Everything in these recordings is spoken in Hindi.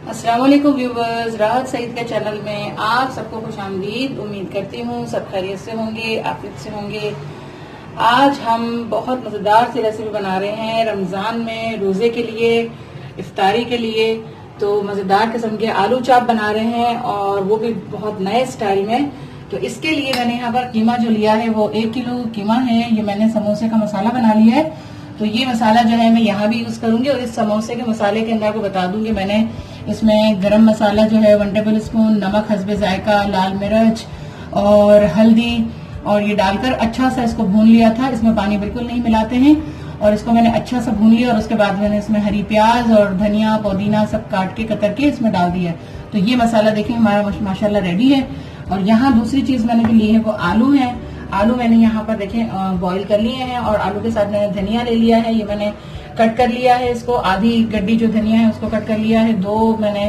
अस्सलाम वालेकुम व्यूवर्स, राहत सईद के चैनल में आप सबको खुशामदीद। उम्मीद करती हूँ सब खैरियत से होंगे, आफियत से होंगे। आज हम बहुत मजेदार सी रेसिपी बना रहे हैं रमजान में रोजे के लिए, इफ्तारी के लिए। तो मजेदार किस्म के आलू चाप बना रहे हैं और वो भी बहुत नए स्टाइल में। तो इसके लिए मैंने यहाँ पर कीमा जो लिया है वो 1 किलो कीमा है। ये मैंने समोसे का मसाला बना लिया है। तो ये मसाला जो है मैं यहाँ भी यूज करूंगी और इस समोसे के मसाले के अंदर को बता दूंगी मैंने इसमें गरम मसाला जो है 1 टेबल स्पून, नमक हस्बे जायका, लाल मिर्च और हल्दी और ये डालकर अच्छा सा इसको भून लिया था। इसमें पानी बिल्कुल नहीं मिलाते हैं और इसको मैंने अच्छा सा भून लिया और उसके बाद मैंने इसमें हरी प्याज और धनिया पुदीना सब काट के कतर के इसमें डाल दिया। तो ये मसाला देखिए हमारा माशाल्लाह रेडी है। और यहाँ दूसरी चीज मैंने जो ली है वो आलू है। आलू मैंने यहाँ पर देखें बॉईल कर लिए हैं और आलू के साथ मैंने धनिया ले लिया है। ये मैंने कट कर लिया है, इसको आधी गड्डी जो धनिया है उसको कट कर लिया है। 2 मैंने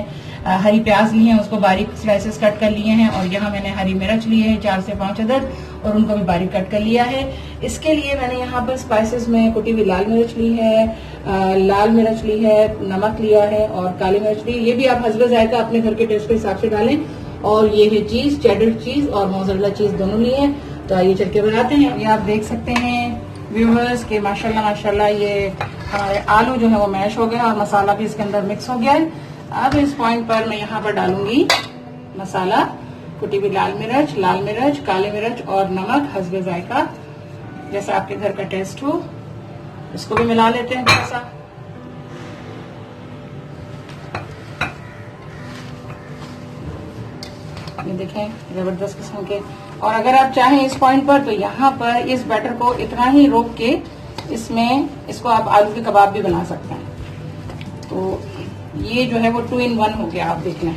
हरी प्याज ली है, उसको बारीक स्लाइसेस कट कर लिए हैं। और यहाँ मैंने हरी मिर्च ली है 4 से 5 अदद और उनको भी बारीक कट कर लिया है। इसके लिए मैंने यहाँ पर स्पाइसेस में कुटी हुई लाल मिर्च ली है, लाल मिर्च ली है, नमक लिया है और काली मिर्च ली। ये भी आप हस्बे जायका अपने घर के टेस्ट के हिसाब से डालें। और ये है चीज, चेडर चीज और मोज़रेला चीज दोनों लिए हैं। तो आइए चल के बनाते हैं। ये आप देख सकते हैं व्यूवर्स के माशाल्लाह माशाल्लाह ये हमारे आलू जो है वो मैश हो गया और मसाला भी इसके अंदर मिक्स हो गया है। अब इस पॉइंट पर मैं यहाँ पर डालूंगी मसाला, कुटी हुई लाल मिर्च, काली मिर्च और नमक हस्बे जायका, जैसा आपके घर का टेस्ट हो। इसको भी मिला लेते हैं थोड़ा सा। ये देखें जबरदस्त किस्म के। और अगर आप चाहें इस पॉइंट पर तो यहाँ पर इस बैटर को इतना ही रोक के इसमें इसको आप आलू के कबाब भी बना सकते हैं। तो ये जो है वो 2 in 1 हो गया। आप देख लें,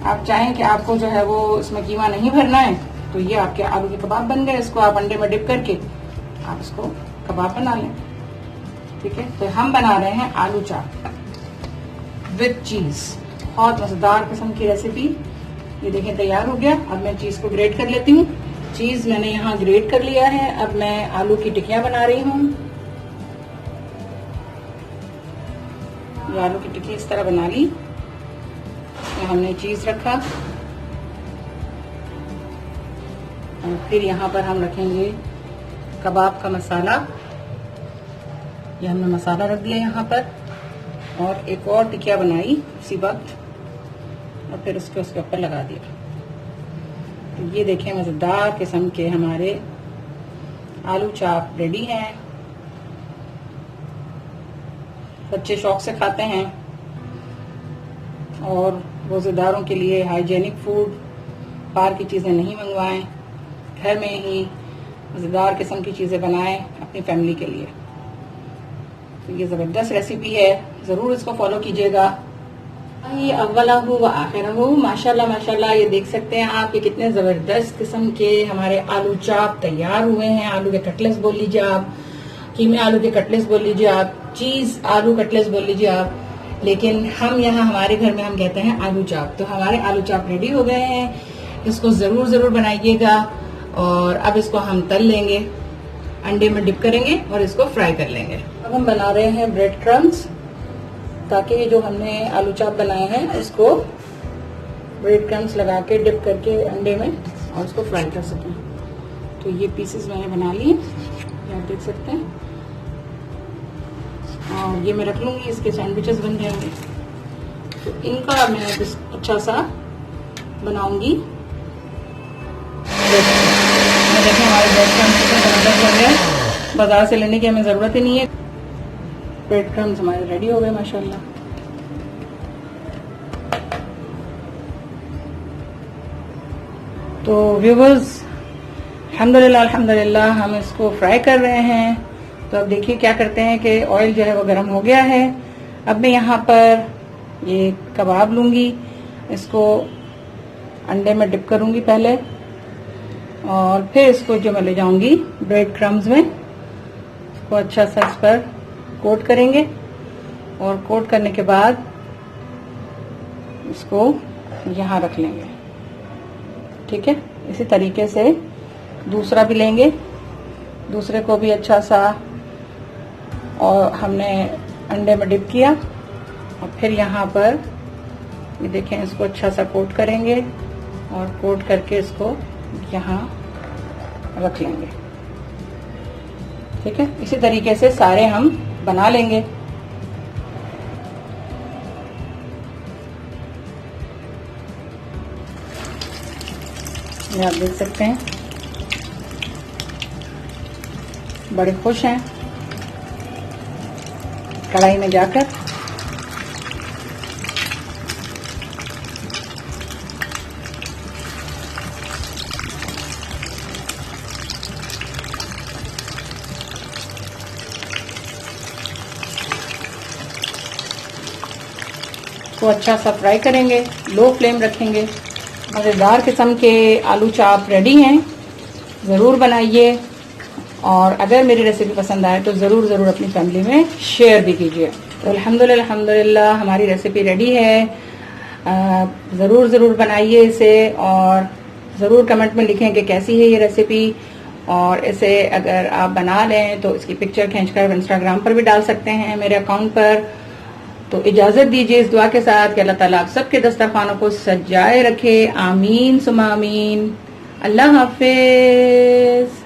आप चाहें कि आपको जो है वो इसमें कीमा नहीं भरना है तो ये आपके आलू के कबाब बन गए। इसको आप अंडे में डिप करके आप इसको कबाब बना लें। ठीक है, तो हम बना रहे हैं आलू चाप विद चीज। बहुत मजेदार किस्म की रेसिपी। ये देखें तैयार हो गया। अब मैं चीज को ग्रेट कर लेती हूँ। चीज मैंने यहाँ ग्रेट कर लिया है। अब मैं आलू की टिक्कियां बना रही हूँ। ये आलू की टिक्की इस तरह बना ली। इसमें हमने चीज रखा और फिर यहाँ पर हम रखेंगे कबाब का मसाला। ये हमने मसाला रख दिया यहाँ पर और एक और टिकिया बनाई उसी वक्त और फिर उसके ऊपर लगा दिया। तो ये देखें मजेदार किस्म के हमारे आलू चाप रेडी हैं। बच्चे शौक से खाते हैं और रोजेदारों के लिए हाइजेनिक फूड, बाहर की चीजें नहीं मंगवाएं, घर में ही मजेदार किस्म की चीजें बनाएं अपनी फैमिली के लिए। तो ये जबरदस्त रेसिपी है, जरूर इसको फॉलो कीजिएगा। ये अव्वला हो व आखिरा हो। माशाल्लाह माशाल्लाह ये देख सकते हैं आप, ये कितने जबरदस्त किस्म के हमारे आलू चाप तैयार हुए हैं। आलू के कटलेट्स बोल लीजिए आप, कीमे आलू के कटलेट्स बोल लीजिए आप, चीज आलू कटलेट्स बोल लीजिए आप, लेकिन हम यहाँ हमारे घर में हम कहते हैं आलू चाप। तो हमारे आलू चाप रेडी हो गए हैं। इसको जरूर जरूर बनाइएगा। और अब इसको हम तल लेंगे, अंडे में डिप करेंगे और इसको फ्राई कर लेंगे। अब हम बना रहे हैं ब्रेड क्रम्स, ताकि ये जो हमने आलू चाप बनाए हैं इसको ब्रेड क्रम्स लगा के डिप करके अंडे में और इसको फ्राई कर सकें। तो ये पीसेस मैंने बना लिए, आप देख सकते हैं। और ये मैं रख लूंगी, इसके सैंडविचेस बन जाएंगे। तो इनका मैं अच्छा सा बनाऊंगी। देखें हमारे ब्रेड क्रम्स जबरदस्त बन गए, बाजार से लेने की हमें जरूरत ही नहीं है। ब्रेड क्रम्स हमारे रेडी हो गए माशाल्लाह। तो व्यूवर्स अल्हम्दुलिल्लाह अल्हम्दुलिल्लाह हम इसको फ्राई कर रहे हैं। तो अब देखिए क्या करते हैं कि ऑयल जो है वो गर्म हो गया है। अब मैं यहाँ पर ये कबाब लूंगी, इसको अंडे में डिप करूंगी पहले और फिर इसको जो मैं ले जाऊंगी ब्रेड क्रम्स में, इसको अच्छा सा इस पर कोट करेंगे और कोट करने के बाद इसको यहाँ रख लेंगे। ठीक है, इसी तरीके से दूसरा भी लेंगे दूसरे को भी अच्छा सा और हमने अंडे में डिप किया और फिर यहाँ पर ये देखें इसको अच्छा सा कोट करेंगे और कोट करके इसको यहाँ रख लेंगे। ठीक है, इसी तरीके से सारे हम बना लेंगे। ये आप देख सकते हैं बड़े खुश हैं कढ़ाई में जाकर। तो अच्छा सा फ्राई करेंगे, लो फ्लेम रखेंगे। मज़ेदार किस्म के आलू चाप रेडी हैं, ज़रूर बनाइए और अगर मेरी रेसिपी पसंद आए तो ज़रूर अपनी फैमिली में शेयर भी कीजिए। तो अल्हम्दुलिल्लाह हमारी रेसिपी रेडी है। ज़रूर बनाइए इसे और ज़रूर कमेंट में लिखें कि कैसी है ये रेसिपी। और इसे अगर आप बना लें तो इसकी पिक्चर खींचकर इंस्टाग्राम पर भी डाल सकते हैं मेरे अकाउंट पर। तो इजाजत दीजिए इस दुआ के साथ कि अल्लाह ताला आप सबके दस्तरखानों को सजाए रखे। आमीन सुमा आमीन। अल्लाह हाफिज।